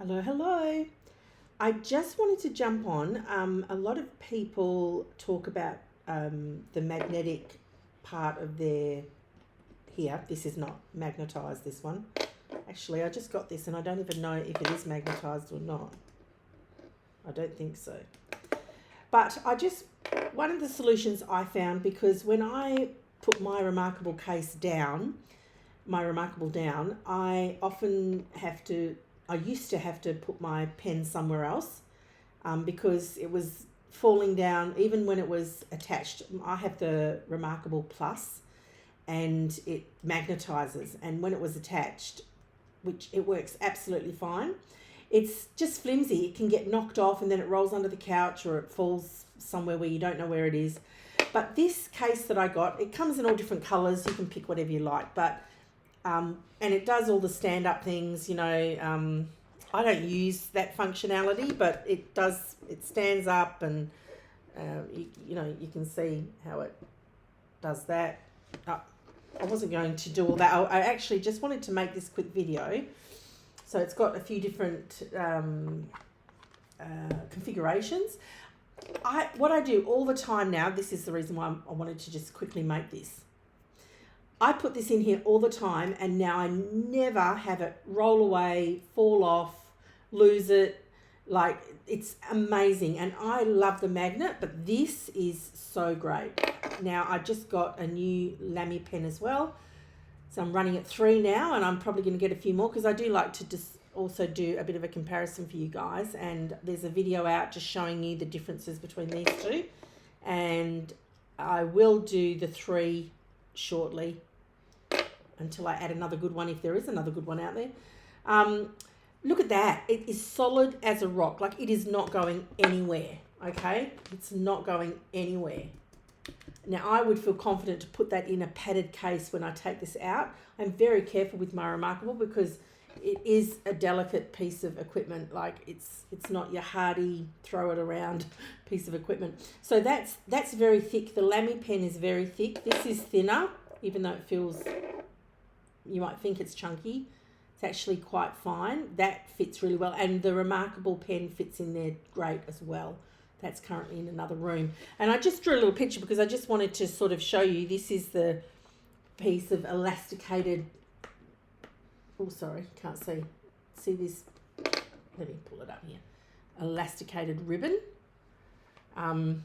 Hello, hello. I just wanted to jump on. A lot of people talk about the magnetic part of their here. This is not magnetized, this one. Actually, I just got this and I don't even know if it is magnetized or not. I don't think so. But one of the solutions I found, because when I put my Remarkable case down, I used to have to put my pen somewhere else because it was falling down even when it was attached. I have the Remarkable Plus and it magnetizes, and when it was attached, which it works absolutely fine, it's just flimsy. It can get knocked off and then it rolls under the couch or it falls somewhere where you don't know where it is. But this case that I got, it comes in all different colors. You can pick whatever you like, but and it does all the stand-up things, you know. I don't use that functionality, but it does. It stands up, and you can see how it does that. I wasn't going to do all that. I actually just wanted to make this quick video. So it's got a few different configurations. What I do all the time now, this is the reason why I wanted to just quickly make this. I put this in here all the time, and now I never have it roll away, fall off, lose it. Like, it's amazing. And I love the magnet, but this is so great. Now, I just got a new Lamy pen as well. So I'm running at 3 now, and I'm probably going to get a few more because I do like to just also do a bit of a comparison for you guys. And there's a video out just showing you the differences between these two. And I will do the 3 shortly until I add another good one, if there is another good one out there. Look at that. It is solid as a rock. Like, it is not going anywhere, okay? It's not going anywhere. Now, I would feel confident to put that in a padded case when I take this out. I'm very careful with my Remarkable because it is a delicate piece of equipment. Like, it's not your hardy, throw it around piece of equipment. So that's very thick. The Lamy pen is very thick. This is thinner, even though it feels, you might think it's chunky. It's actually quite fine. That fits really well. And the Remarkable pen fits in there great as well. That's currently in another room. And I just drew a little picture because I just wanted to sort of show you. This is the piece of elasticated, oh, sorry, can't see. See this? Let me pull it up here. Elasticated ribbon. You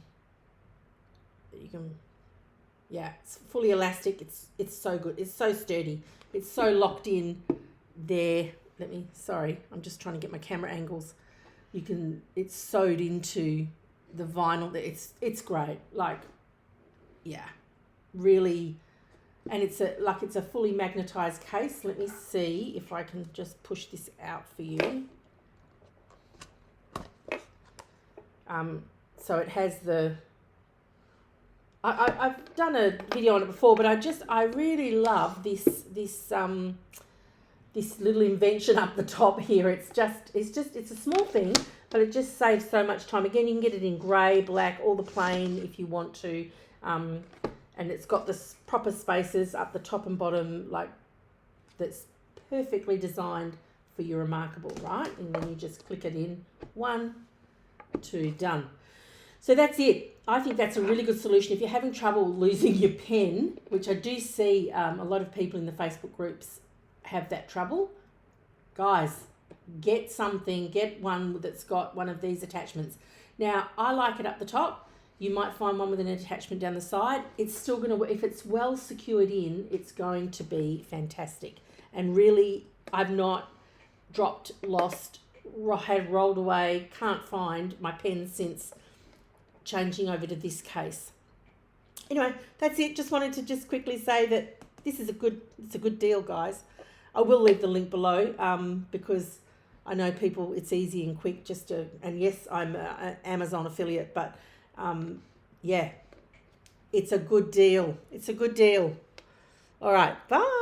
can, yeah, it's fully elastic. It's so good. It's so sturdy. It's so locked in there. Sorry, I'm just trying to get my camera angles. It's sewed into the vinyl. It's great. Like, yeah, really. And it's a fully magnetized case. Let me see if I can just push this out for you. So it has the, I've done a video on it before, but I really love this little invention up the top here. It's a small thing, but it just saves so much time. Again, you can get it in grey, black, or the plain if you want to. And it's got the proper spaces up the top and bottom, like, that's perfectly designed for your Remarkable, right? And then you just click it in. 1, 2, done. So that's it. I think that's a really good solution. If you're having trouble losing your pen, which I do see a lot of people in the Facebook groups have that trouble, guys, get one that's got one of these attachments. Now, I like it up the top. You might find one with an attachment down the side. It's still going to, if it's well secured in, it's going to be fantastic. And really, I've not dropped, lost, had rolled away, can't find my pen since changing over to this case. Anyway, that's it. Just wanted to just quickly say that this is it's a good deal, guys. I will leave the link below because I know people, it's easy and quick and yes, I'm an Amazon affiliate, but yeah, it's a good deal. It's a good deal. All right, bye.